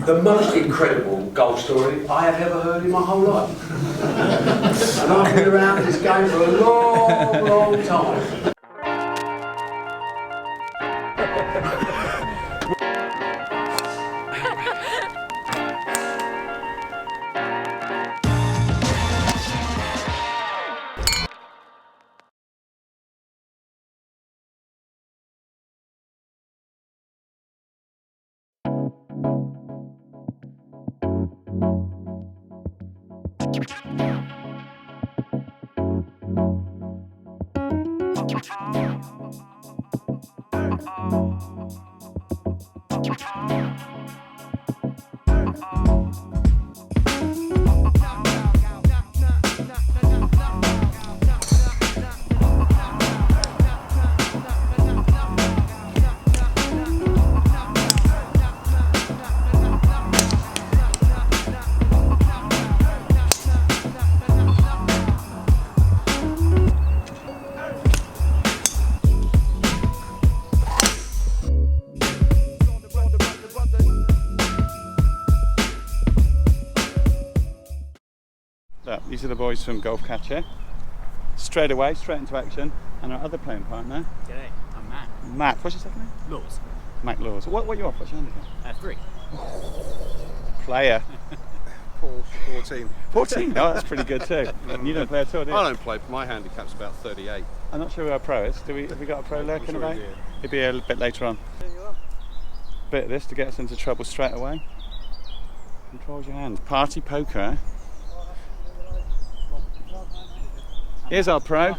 the most incredible golf story I have ever heard in my whole life. And I've been around this game for a long, long time. These are the boys from Golf Catcher. Straight away, straight into action. And our other playing partner. G'day, I'm Matt. Matt, what's your second name? Laws. Matt Laws. What are you off? What's your handicap? 3. Player. 14. 14? Oh, that's pretty good too. You don't play at all, do you? I don't play. My handicap's about 38. I'm not sure who our pro is. Have we got a pro lurking about? He'll be a bit later on. There you are. Bit of this to get us into trouble straight away. Controls your hand. Party poker. Here's our pro.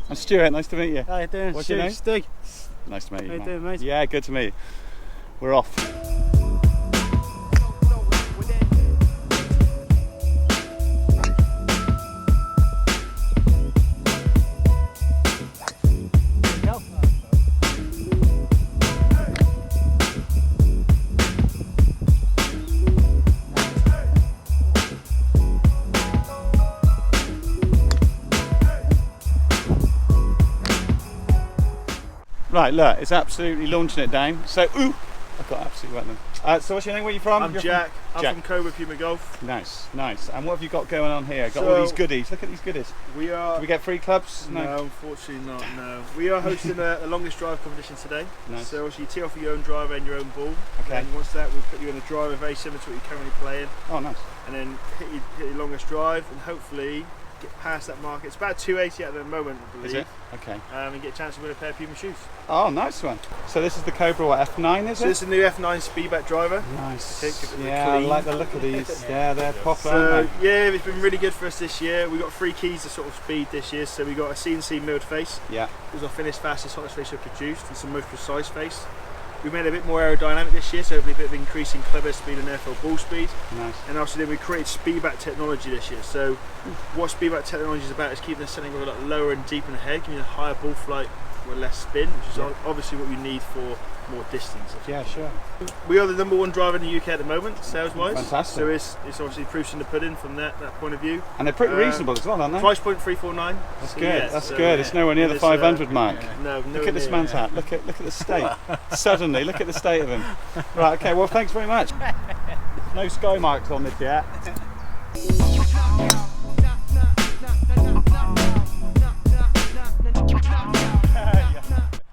I'm Stuart, nice to meet you. How you doing? What's your name? Stig. Nice to meet you. How you Matt. doing, mate? Yeah, good to meet you. We're off. Right, look, it's absolutely launching it down. So, ooh, I've got absolutely wet them. So what's your name? Where are you from? I'm Jack. I'm from Cobra Puma Golf. Nice, nice. And what have you got going on here? Got So, all these goodies. Look at these goodies. We are. Do we get free clubs? No, unfortunately not. No. We are hosting the longest drive competition today. Nice. So obviously you tee off with your own driver and your own ball. Okay. And once that, we'll put you in a driver very similar to what you're currently playing, Oh, nice. and then hit your longest drive, and hopefully get past that mark. It's about 280 at the moment, I believe. Is it? Okay. And get a chance to win a pair of Puma shoes. Oh, nice one. So this is the Cobra what, F9, is So it? this is the new F9 speedback driver. Nice. Okay, give it a Yeah, I clean. like the look of these. Yeah, they're popular, So aren't they? yeah, it's been really good for us this year. We got 3 keys to sort of speed this year. So we got a CNC milled face. Yeah. It was our finished fastest, hottest face we've produced. It's the most precise face. We made it a bit more aerodynamic this year, so hopefully a bit of increase in club speed and therefore ball speed. Nice. And also then we created speedback technology this year. So what speedback technology is about is keeping the setting a lot lower and deeper in the head, giving you a higher ball flight with less spin, which is obviously what you need for more distance. Yeah, sure. We are the #1 driver in the UK at the moment, sales-wise. Fantastic. So it's obviously proofs in the pudding from that point of view. And they're pretty reasonable as well, aren't they? Price point 349. That's So good. yeah, That's so good. It's nowhere near the 500 mark. No, Look at this man's hat. Look at the state. Suddenly, look at the state of him. Right. Okay. Well, thanks very much. No sky marks on this yet.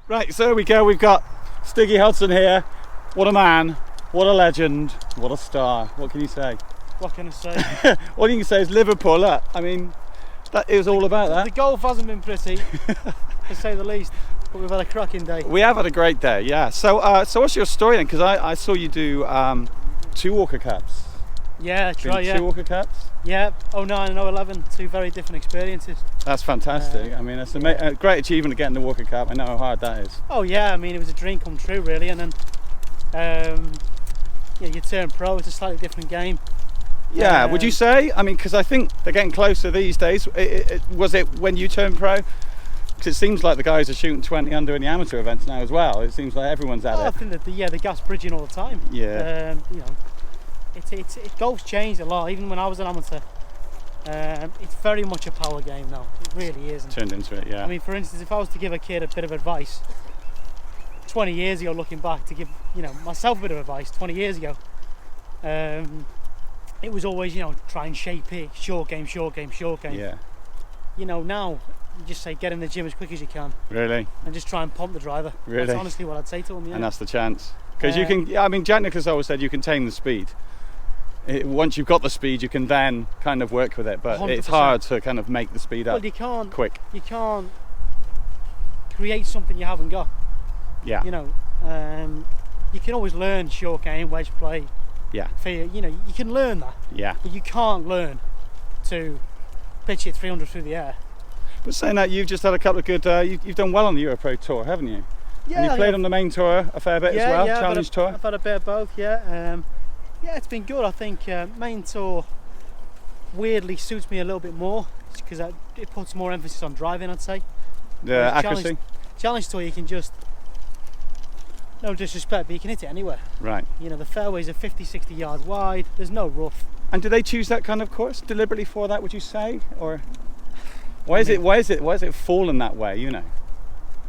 Right. So there we go. We've got Stiggy Hogdson here. What a man. What a legend. What a star. What can you say? What can I say? All you can say is Liverpool. Look, I mean, it was all about that. The golf hasn't been pretty, to say the least, but we've had a cracking day. We have had a great day, yeah. So, so what's your story then? Because I saw you do 2 Walker Cups. Yeah, that's Been right, yeah. 2 Walker Cups? Yeah, 09 and 011, 2 very different experiences. That's fantastic. I mean, it's a great achievement to get in the Walker Cup. I know how hard that is. Oh yeah, I mean it was a dream come true really, and then yeah, you turn pro, it's a slightly different game. Yeah, would you say? I mean, because I think they're getting closer these days. Was it when you turned pro? Because it seems like the guys are shooting 20 under in the amateur events now as well. It seems like everyone's at I it. think that the gas bridging all the time. Yeah. You know, golf's changed a lot. Even when I was an amateur, it's very much a power game now. It really is. Turned into it, yeah. I mean, for instance, if I was to give a kid a bit of advice 20 years ago, looking back, to give myself a bit of advice 20 years ago, it was always, you know, try and shape it, short game. Yeah. You know, now you just say get in the gym as quick as you can Really? and just try and pump the driver. Really? That's honestly what I'd say to him. Yeah. And that's the chance. Because you can, I mean, Jack Nicklaus always said you can tame the speed. Once you've got the speed, you can then kind of work with it, but 100%. it's hard to kind of make the speed up Well, quick. You can't create something you haven't got. Yeah. You know, you can always learn short game, wedge play. Yeah. You know, you can learn that, Yeah. but you can't learn to pitch it 300 through the air. But saying that, you've just had a couple of good, you've done well on the Europro Tour, haven't you? Yeah, And you played on the main tour a fair bit as well, Challenge Tour. I've had a bit of both, yeah. Yeah, it's been good. I think main tour weirdly suits me a little bit more because it puts more emphasis on driving, I'd say. The Whereas accuracy. Challenge tour, you can just, no disrespect, but you can hit it anywhere. Right. You know, the fairways are 50, 60 yards wide. There's no rough. And do they choose that kind of course deliberately for that, would you say? Or why is it fallen that way, you know?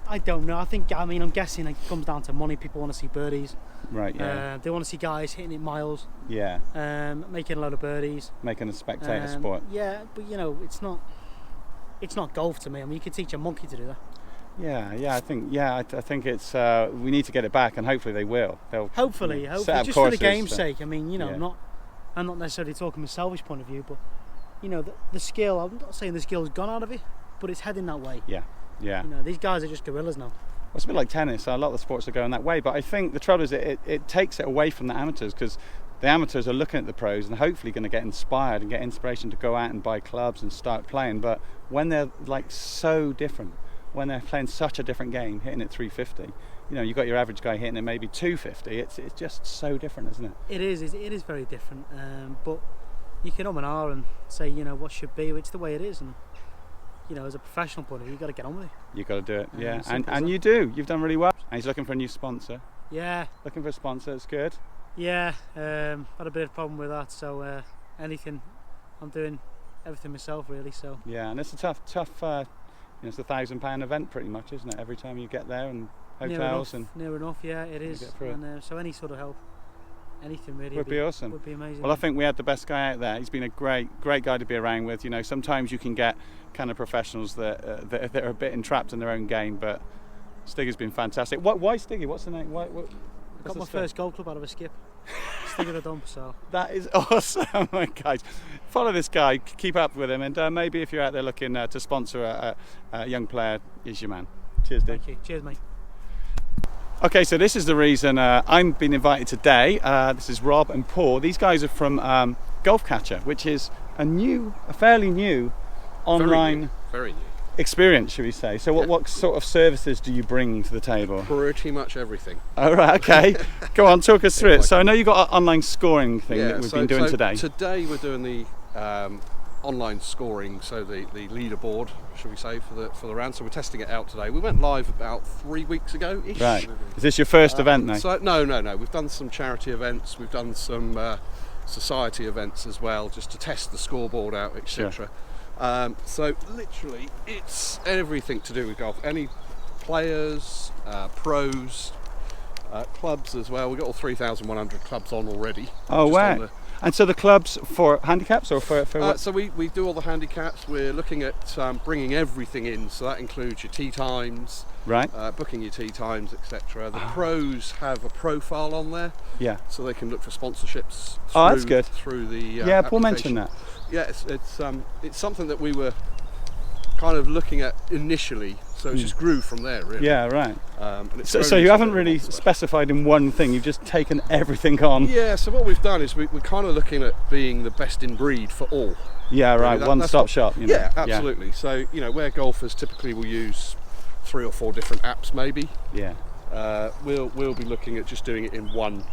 I don't know. I'm guessing it comes down to money. People want to see birdies. Right, yeah. They want to see guys hitting it miles, Yeah. making a load of birdies. Making a spectator sport. Yeah, but you know, it's not golf to me. I mean, you can teach a monkey to do that. Yeah, I think it's we need to get it back, and hopefully they will. They'll Hopefully, set up just for the courses, game's so- sake. I mean, you know, Yeah. I'm not necessarily talking from a selfish point of view, but you know, the skill. I'm not saying the skill's gone out of it, but it's heading that way. Yeah. You know, these guys are just gorillas now. Well, it's a bit like tennis. A lot of the sports are going that way, but I think the trouble is it takes it away from the amateurs, because the amateurs are looking at the pros and hopefully going to get inspired and get inspiration to go out and buy clubs and start playing. But when they're like so different, when they're playing such a different game, hitting it 350, you know, you've got your average guy hitting it maybe 250. It's just so different, isn't it? It is very different. But you can and ah and say, you know, what should be. It's the way it is, and you know, as a professional point of view, you've got to get on with it. You've got to do it, yeah. simple as And that. you do. You've done really well. And he's looking for a new sponsor. Yeah, Looking for a sponsor, it's good. yeah. Had a bit of a problem with that, so anything, I'm doing everything myself really. So Yeah, and it's a tough. It's a £1,000 event pretty much, isn't it? Every time you get there, and hotels near enough, yeah, it is. get through it. And so any sort of help, anything really Would be awesome. Would be amazing. Well, I think we had the best guy out there. He's been a great guy to be around with. You know, sometimes you can get kind of professionals that are a bit entrapped in their own game, but Stiggy's been fantastic. Why Stiggy? What's the name? I got my first golf club out of a skip. Stiggy the dump. So That is awesome, guys. Follow this guy, keep up with him, and maybe if you're out there looking to sponsor a young player, he's your man. Cheers, Dick. thank you. Cheers, mate. Okay, so this is the reason I'm being invited today. This is Rob and Paul. These guys are from Golf Catcher, which is a fairly new online Very new. experience, should we say. So what sort of services do you bring to the table? Pretty much everything. All right, okay. Go on, talk us through it. So I know you've got an online scoring thing that we've been doing today. Today we're doing the online scoring, so the leaderboard, should we say, for the round. So we're testing it out today. We went live about 3 weeks ago. Right. Is this your first event now? So no. We've done some charity events. We've done some society events as well, just to test the scoreboard out, etc. So literally, it's everything to do with golf. Any players, pros, clubs as well. We've got all 3,100 clubs on already. Oh, Just wow. on the- And so the clubs for handicaps or for what? So we do all the handicaps. We're looking at bringing everything in, so that includes your tee times, Right. booking your tee times, etc. The pros have a profile on there, Yeah. so they can look for sponsorships. Oh, that's good. Through the Yeah, Paul mentioned that. Yeah, it's something that we were kind of looking at initially, so it just grew from there, really. Yeah, right. And it's So grown you into haven't a really monster. specified in one thing. You've just taken everything on. Yeah, so what we've done is we're kind of looking at being the best in breed for all. Yeah, right. Really, One that's stop what- shop. You know. Yeah, absolutely. So, you know, where golfers typically will use 3 or 4 different apps maybe, Yeah. we'll be looking at just doing it in one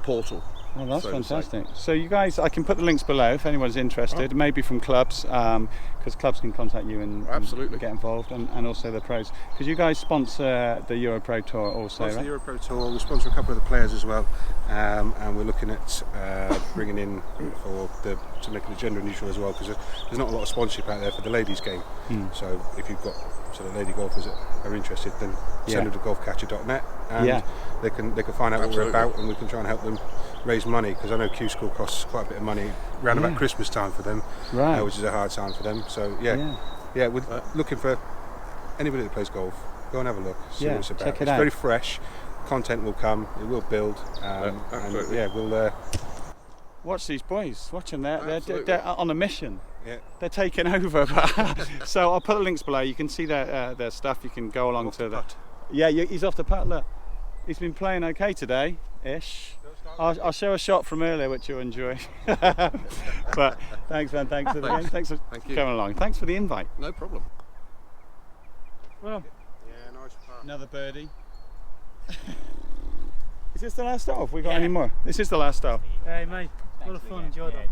portal. Well, that's so to say. fantastic. So you guys, I can put the links below if anyone's interested, maybe from clubs, because clubs can contact you and Absolutely. get involved, and also the pros. Because you guys sponsor the Europro Tour also, Sponsor right? the Europro Tour. We sponsor a couple of the players as well, and we're looking at bringing in to make it gender neutral as well, because there's not a lot of sponsorship out there for the ladies' game. So if you've got sort of lady golfers that are interested, then send them to golfcatcher.net, and they can find out what we're about, and we can try and help them raise money, because I know Q School costs quite a bit of money around about Christmas time for them, which is a hard time for them. So we're looking for anybody that plays golf. Go and have a look, see what it's about. Check it it's out. very fresh. Content will come. It will build. And we'll watch these boys. Watch them. They're on a mission. Yeah. They're taking over. So I'll put the links below. You can see their stuff. You can go along to the. Yeah, he's off the putt. Look, he's been playing okay today, ish. I'll show a shot from earlier, which you'll enjoy. But thanks, man. Thanks for coming along. Thanks for the invite. No problem. Well, nice part. another birdie. Is this the last stop? Have we got any more? This is the last stop. Hey mate, a lot of fun, enjoyed that.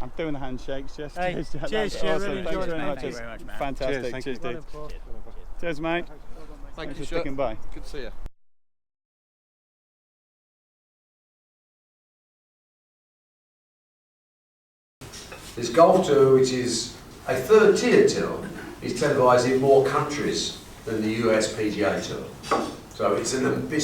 I'm doing the handshakes, Jess. Hey, cheers, Awesome. really Thanks enjoyed very it. much. Thank It's you very much, man. fantastic. Cheers, Cheers, thank dude. Well done, Paul. Cheers, mate. Thank Thanks you, for sticking by. Good to see you. This golf tour, which is a third-tier tour, is televised in more countries than the US PGA Tour. So it's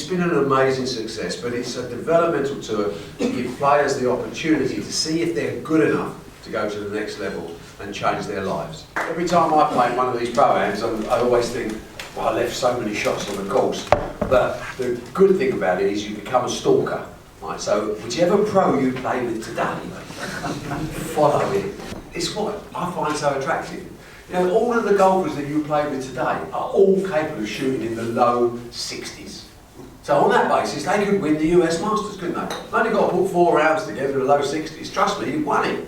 been an amazing success, but it's a developmental tour to give players the opportunity to see if they're good enough to go to the next level and change their lives. Every time I play one of these Pro-Ams, I always think, well, I left so many shots on the course. But the good thing about it is you become a stalker. Right, so whichever pro you play with today, follow it. It's what I find so attractive. You know, all of the golfers that you play with today are all capable of shooting in the low 60s. So on that basis, they could win the US Masters, couldn't they? They've only got to put 4 rounds together in the low 60s. Trust me, you've won it.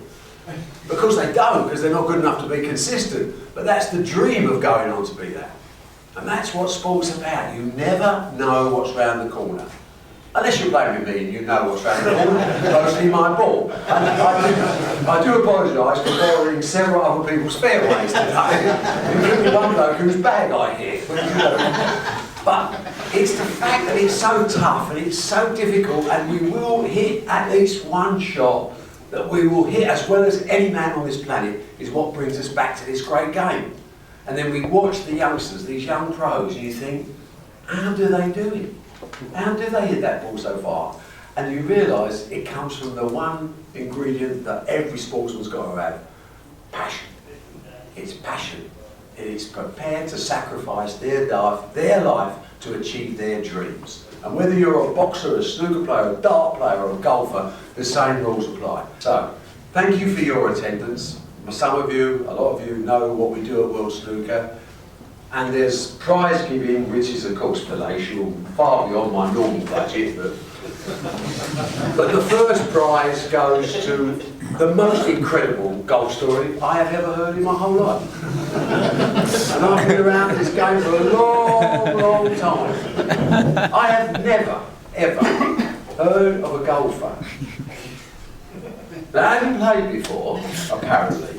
Because they don't, because they're not good enough to be consistent. But that's the dream of going on to be that. And that's what sport's about. You never know what's round the corner. Unless you're playing with me and you know what's round the corner, mostly my ball. And I do apologise for borrowing several other people's fairways today, including one bloke whose bag I hit. But it's the fact that it's so tough and it's so difficult, and we will hit at least one shot that we will hit as well as any man on this planet, is what brings us back to this great game. And then we watch the youngsters, these young pros, and you think, how do they do it? How do they hit that ball so far? And you realise it comes from the one ingredient that every sportsman's got to have: passion. It's passion. It is prepared to sacrifice their life to achieve their dreams. And whether you're a boxer, a snooker player, a dart player, or a golfer, the same rules apply. So, thank you for your attendance. Some of you, a lot of you, know what we do at World Snooker. And there's prize giving, which is of course palatial, far beyond my normal budget. But the first prize goes to the most incredible golf story I have ever heard in my whole life. And I've been around this game for a long, long time. I have never, ever heard of a golfer that hadn't played before, apparently,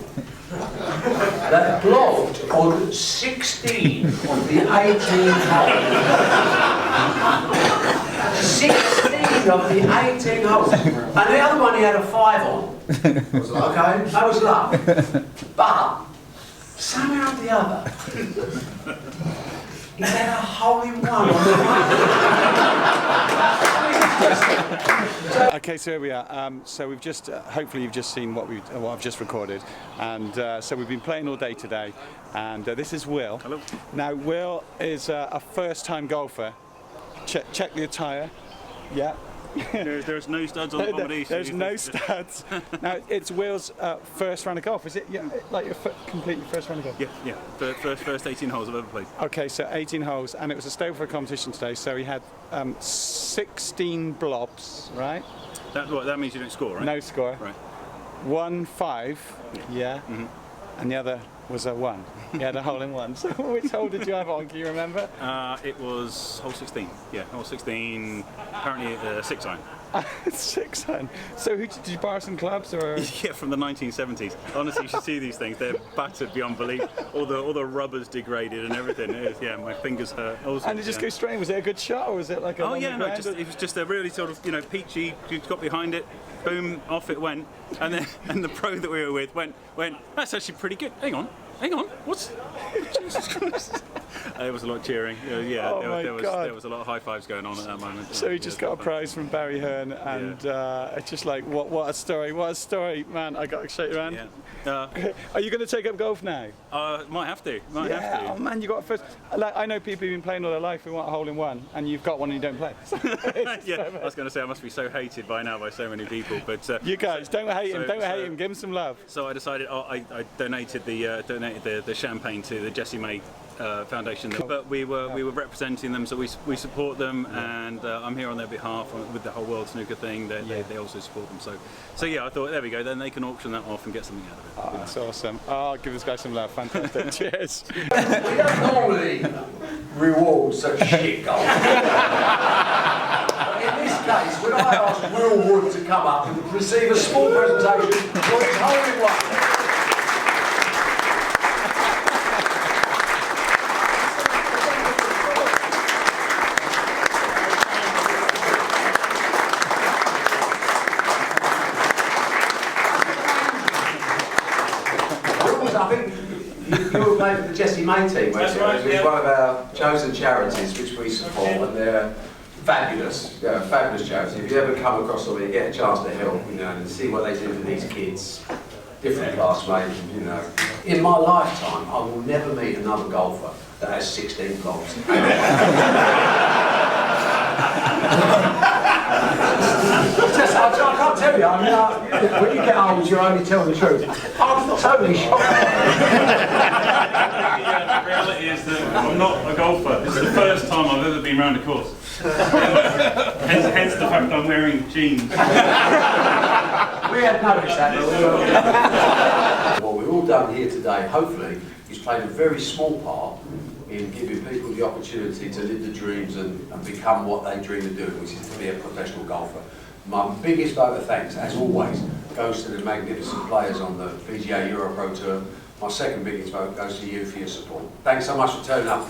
that blogged on 16 of the 18 holes. 16 of the 18 holes. And the other one he had a 5 on. I was like, okay, that was luck. But somehow or the other, he had a hole in one on the right. Okay, so here we are. So we've just, hopefully you've just seen what I've just recorded, and so we've been playing all day today, and this is Will. Hello. Now Will is a first-time golfer. Check the attire. Yeah. There's no studs on the body. There's no studs. Now it's Will's first round of golf. Is it like your completely first round of golf? Yeah. First 18 holes I've ever played. Okay, so 18 holes, and it was a Stoker competition today. So he had 16 blobs, right? That means you don't score, right? No score. Right. 1 5. Yeah. Mm-hmm. And the other was a 1. He had a hole in one. So which hole did you have on? Can you remember? It was hole 16. Yeah, hole 16. Apparently 6 iron. 6 iron. So did you borrow some clubs or? Yeah, from the 1970s. Honestly, you should see these things. They're battered beyond belief. All the rubber's degraded and everything. My fingers hurt. And it just goes straight. Was it a good shot or was it like a? Oh yeah, no. It was just a really sort of peachy. You got behind it, boom, off it went, and the pro that we were with went. That's actually pretty good. Hang on. What's? Jesus Christ. There was a lot of cheering. Yeah, Oh there was a lot of high fives going on at that moment. So he just got a prize from Barry Hearn, and it's just like, what a story, man. I got to shake your hand. Yeah. Are you going to take up golf now? Might have to. Oh man, you got first. Like, I know people who've been playing all their life who want a hole in one, and you've got one and you don't play. Yeah, I was going to say I must be so hated by now by so many people, but you guys don't hate him. Don't hate him. Give him some love. So I decided. I donated the champagne to the Jessie May Foundation, but we were representing them, so we support them, and I'm here on their behalf with the whole World Snooker thing. They also support them. So yeah, I thought there we go. Then they can auction that off and get something out of it. Oh, that's awesome. Oh, give this guy some love. Fantastic. Cheers. We don't normally reward such shit golf. But in this case, when I asked Will Wood to come up and receive a small presentation for his hole in one. I think you were playing for the Jessie May team, weren't you? Right, It's one of our chosen charities which we support, and they're fabulous, fabulous charity. If you ever come across them and you get a chance to help, and see what they do for these kids, different classmates, In my lifetime, I will never meet another golfer that has 16 flops. I can't tell you. When you get old, you only tell the truth. I'm totally shocked. The reality is that I'm not a golfer. This is the first time I've ever been round a course. hence the fact I'm wearing jeans. We had noticed that. What we've all done here today, hopefully, is played a very small part in giving people the opportunity to live the dreams and become what they dream of doing, which is to be a professional golfer. My biggest vote of thanks, as always, goes to the magnificent players on the PGA Europro Tour. My second biggest vote goes to you for your support. Thanks so much for turning up.